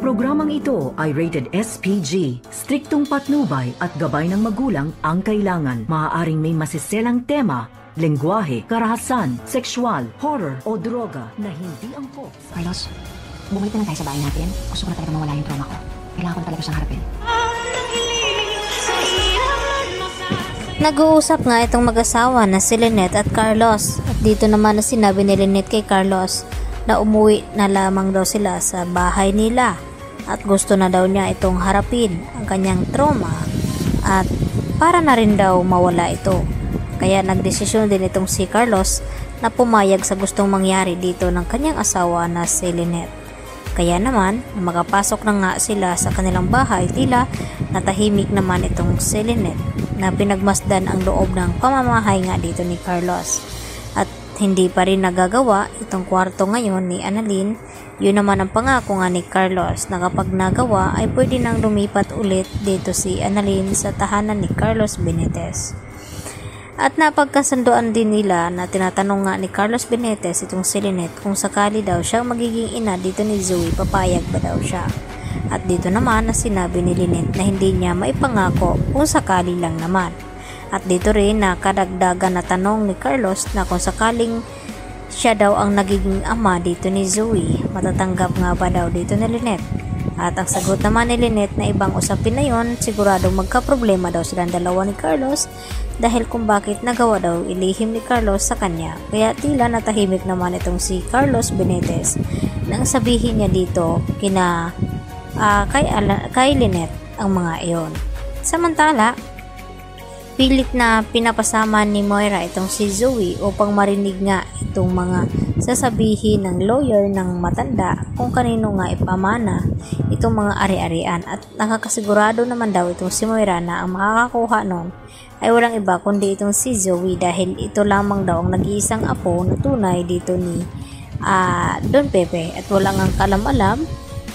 Ang programang ito ay rated SPG. Striktong patnubay at gabay ng magulang ang kailangan. Maaaring may masiselang tema, lengguwahe, karahasan, sexual, horror o droga na hindi angkop. Carlos, bumalik na lang tayo sa bahay natin. Gusto ko na talaga mawala yung trauma ko. Kailangan ko na talaga siyang harapin. Nag-uusap nga itong mag-asawa na si Lynette at Carlos. At dito naman na sinabi ni Lynette kay Carlos na umuwi na lamang daw sila sa bahay nila. At gusto na daw niya itong harapin ang kanyang trauma. At para na rin daw mawala ito. Kaya nagdesisyon din itong si Carlos na pumayag sa gustong mangyari dito ng kanyang asawa na si Lynette. Kaya naman, makapasok na nga sila sa kanilang bahay, tila natahimik naman itong si Lynette na pinagmasdan ang loob ng pamamahay nga dito ni Carlos. At hindi pa rin nagagawa itong kwarto ngayon ni Annalyn. Yun naman ang pangako nga ni Carlos na kapag nagawa ay pwede nang lumipat ulit dito si Annalyn sa tahanan ni Carlos Benitez. At napagkasunduan din nila na tinatanong nga ni Carlos Benitez itong si Lynette kung sakali daw siyang magiging ina dito ni Zoe, papayag ba daw siya. At dito naman na sinabi ni Lynette na hindi niya maipangako kung sakali lang naman. At dito rin na kadagdagan na tanong ni Carlos na kung sakaling siya daw ang nagiging ama dito ni Zoe, matatanggap nga ba daw dito ni Lynette? At ang sagot naman ni Lynette na ibang usapin na yon, siguradong magkaproblema daw silang dalawa ni Carlos dahil kung bakit nagawa daw ilihim ni Carlos sa kanya. Kaya tila natahimik naman itong si Carlos Benitez nang sabihin niya dito kay Lynette ang mga iyon. Samantala, pilit na pinapasama ni Moira itong si Zoe upang marinig nga itong mga sasabihin ng lawyer ng matanda kung kanino nga ipamana itong mga ari-arian. At nakakasigurado naman daw itong si Moira na ang makakakuha nun ay walang iba kundi itong si Zoe dahil ito lamang daw ang nag-iisang apo na tunay dito ni Don Pepe. At walang ang kalam-alam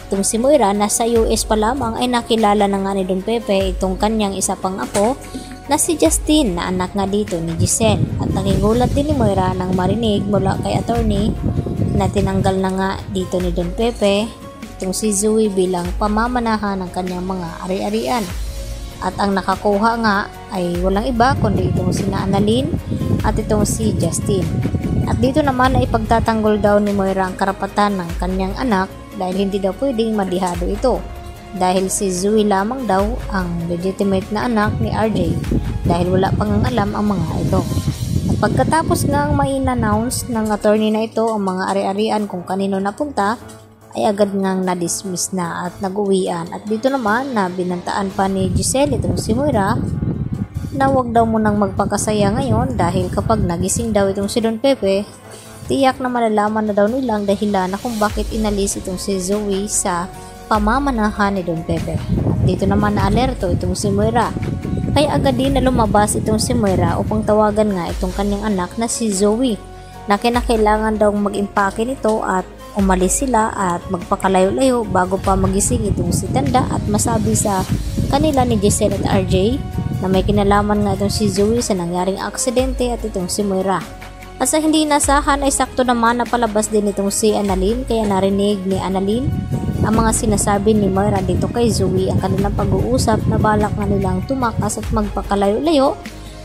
itong si Moira na sa US pa lamang ay nakilala na nga ni Don Pepe itong kanyang isa pang apo na si Justin na anak nga dito ni Giselle. At nakigulat din ni Moira nang marinig mula kay attorney na tinanggal na nga dito ni Don Pepe itong si Zoe bilang pamamanahan ng kanyang mga ari-arian. At ang nakakuha nga ay walang iba kundi itong si Annalyn at itong si Justin. At dito naman ay ipagtatanggol daw ni Moira ang karapatan ng kanyang anak dahil hindi daw pwedeng madihado ito. Dahil si Zoe lamang daw ang legitimate na anak ni RJ dahil wala pang alam ang mga ito. At pagkatapos nga ang ma-announce ng attorney na ito ang mga ari-arian kung kanino napunta, ay agad ngang na-dismiss na at nag-uwian. At dito naman na binantaan pa ni Giselle itong si Moira na wag daw munang magpakasaya ngayon dahil kapag nagising daw itong si Don Pepe, tiyak na malalaman na daw nilang dahilan na kung bakit inalis itong si Zoe sa pamamanahan ni Don Pepe. At dito naman na alerto itong si Moira. Kaya agad din na lumabas itong si Moira upang tawagan nga itong kanyang anak na si Zoe na kinakailangan daw mag-impake nito at umalis sila at magpakalayo-layo bago pa magising itong si Tanda at masabi sa kanila ni Giselle at RJ na may kinalaman nga itong si Zoe sa nangyaring aksidente at itong si Moira. At sa hindi inasahan ay sakto naman na palabas din itong si Annalyn kaya narinig ni Annalyn ang mga sinasabi ni Moira dito kay Zoe ang kanilang pag-uusap na balak na nilang tumakas at magpakalayo-layo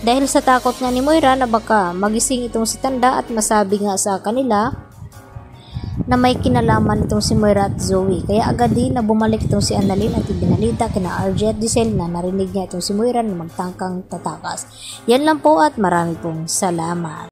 dahil sa takot nga ni Moira na baka magising itong si Tanda at masabi nga sa kanila na may kinalaman itong si Moira at Zoe. Kaya agad din na bumalik itong si Annalyn at ibinalita kina RJ at Giselle na narinig niya itong si Moira na magtangkang tatakas. Yan lang po at marami pong salamat.